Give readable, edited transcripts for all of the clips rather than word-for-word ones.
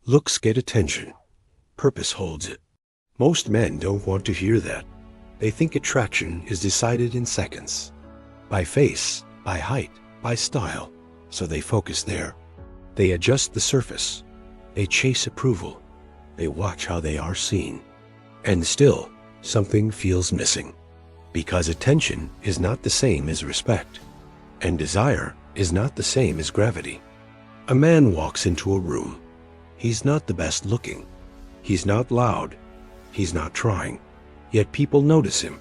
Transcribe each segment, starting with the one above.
Looks get attention. Purpose holds it. Most men don't want to hear that. They think attraction is decided in seconds. By face, by height, by style. So they focus there. They adjust the surface. They chase approval. They watch how they are seen. And still, something feels missing. Because attention is not the same as respect. And desire is not the same as gravity. A man walks into a room. He's not the best looking. He's not loud. He's not trying. Yet people notice him.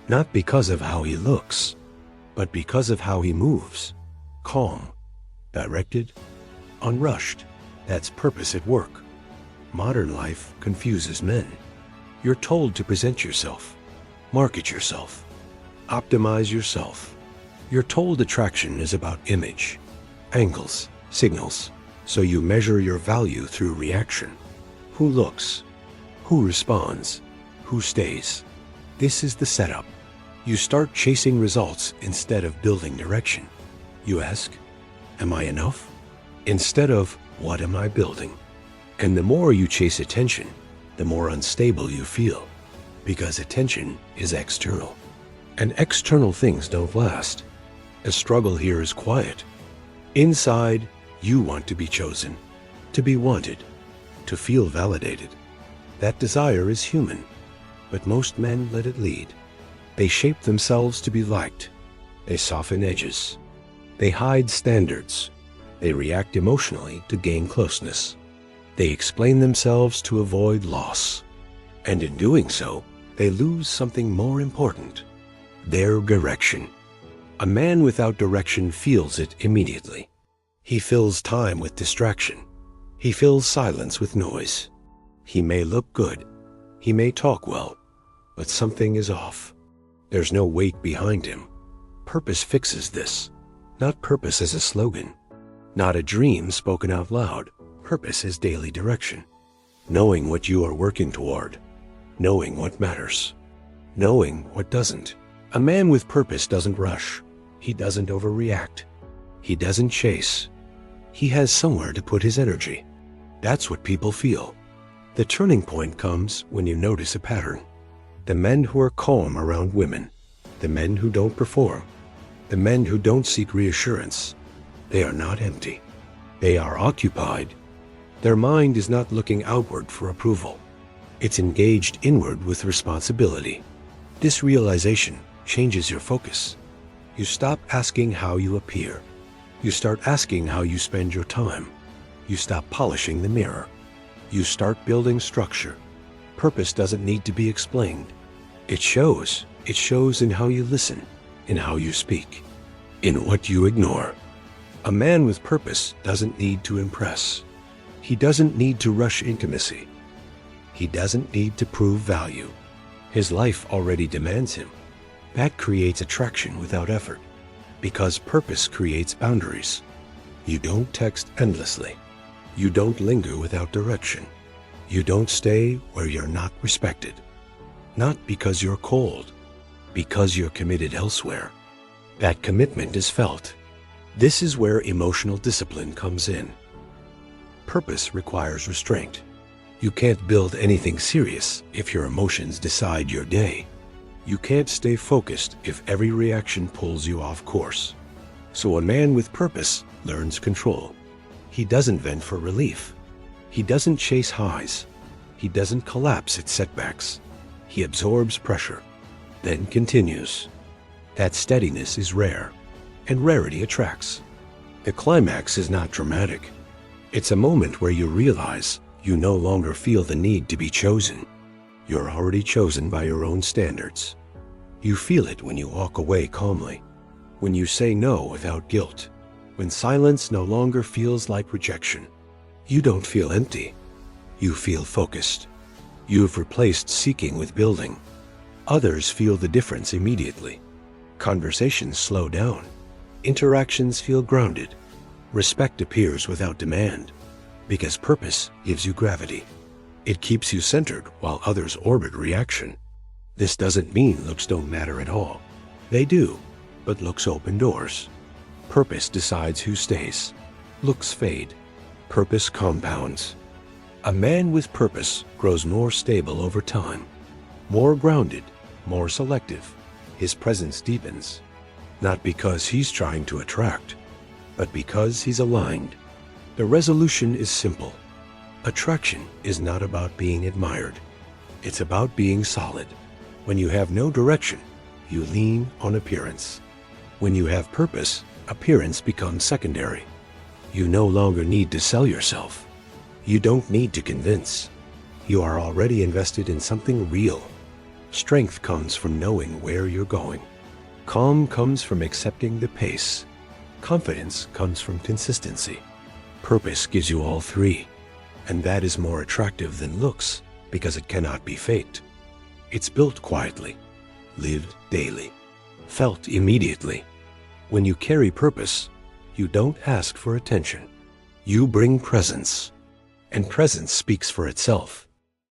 Not because of how he looks, but because of how he moves. Calm, directed, unrushed. That's purpose at work. Modern life confuses men. You're told to present yourself, market yourself, optimize yourself. You're told attraction is about image, angles, signals, so you measure your value through reaction. Who looks? Who responds? Who stays? This is the setup. You start chasing results instead of building direction. You ask, am I enough? Instead of, what am I building? And the more you chase attention, the more unstable you feel, because attention is external. And external things don't last. The struggle here is quiet. Inside, you want to be chosen, to be wanted, to feel validated. That desire is human, but most men let it lead. They shape themselves to be liked. They soften edges. They hide standards. They react emotionally to gain closeness. They explain themselves to avoid loss. And in doing so, they lose something more important: their direction. A man without direction feels it immediately. He fills time with distraction. He fills silence with noise. He may look good. He may talk well, but something is off. There's no weight behind him. Purpose fixes this. Not purpose as a slogan. Not a dream spoken out loud. Purpose is daily direction. Knowing what you are working toward. Knowing what matters. Knowing what doesn't. A man with purpose doesn't rush. He doesn't overreact. He doesn't chase. He has somewhere to put his energy. That's what people feel. The turning point comes when you notice a pattern. The men who are calm around women. The men who don't perform. The men who don't seek reassurance. They are not empty. They are occupied. Their mind is not looking outward for approval. It's engaged inward with responsibility. This realization changes your focus. You stop asking how you appear. You start asking how you spend your time. You stop polishing the mirror. You start building structure. Purpose doesn't need to be explained. It shows. It shows in how you listen, in how you speak, in what you ignore. A man with purpose doesn't need to impress. He doesn't need to rush intimacy. He doesn't need to prove value. His life already demands him. That creates attraction without effort, because purpose creates boundaries. You don't text endlessly. You don't linger without direction. You don't stay where you're not respected. Not because you're cold, because you're committed elsewhere. That commitment is felt. This is where emotional discipline comes in. Purpose requires restraint. You can't build anything serious if your emotions decide your day. You can't stay focused if every reaction pulls you off course. So a man with purpose learns control. He doesn't vent for relief. He doesn't chase highs. He doesn't collapse at setbacks. He absorbs pressure, then continues. That steadiness is rare, and rarity attracts. The climax is not dramatic. It's a moment where you realize you no longer feel the need to be chosen. You're already chosen by your own standards. You feel it when you walk away calmly, when you say no without guilt, when silence no longer feels like rejection. You don't feel empty. You feel focused. You've replaced seeking with building. Others feel the difference immediately. Conversations slow down. Interactions feel grounded. Respect appears without demand, because purpose gives you gravity. It keeps you centered while others orbit reaction. This doesn't mean looks don't matter at all. They do, but looks open doors. Purpose decides who stays. Looks fade. Purpose compounds. A man with purpose grows more stable over time, more grounded, more selective. His presence deepens, not because he's trying to attract, but because he's aligned. The resolution is simple. Attraction is not about being admired. It's about being solid. When you have no direction, you lean on appearance. When you have purpose, appearance becomes secondary. You no longer need to sell yourself. You don't need to convince. You are already invested in something real. Strength comes from knowing where you're going. Calm comes from accepting the pace. Confidence comes from consistency. Purpose gives you all three, and that is more attractive than looks because it cannot be faked. It's built quietly, lived daily, felt immediately. When you carry purpose, you don't ask for attention. You bring presence, and presence speaks for itself.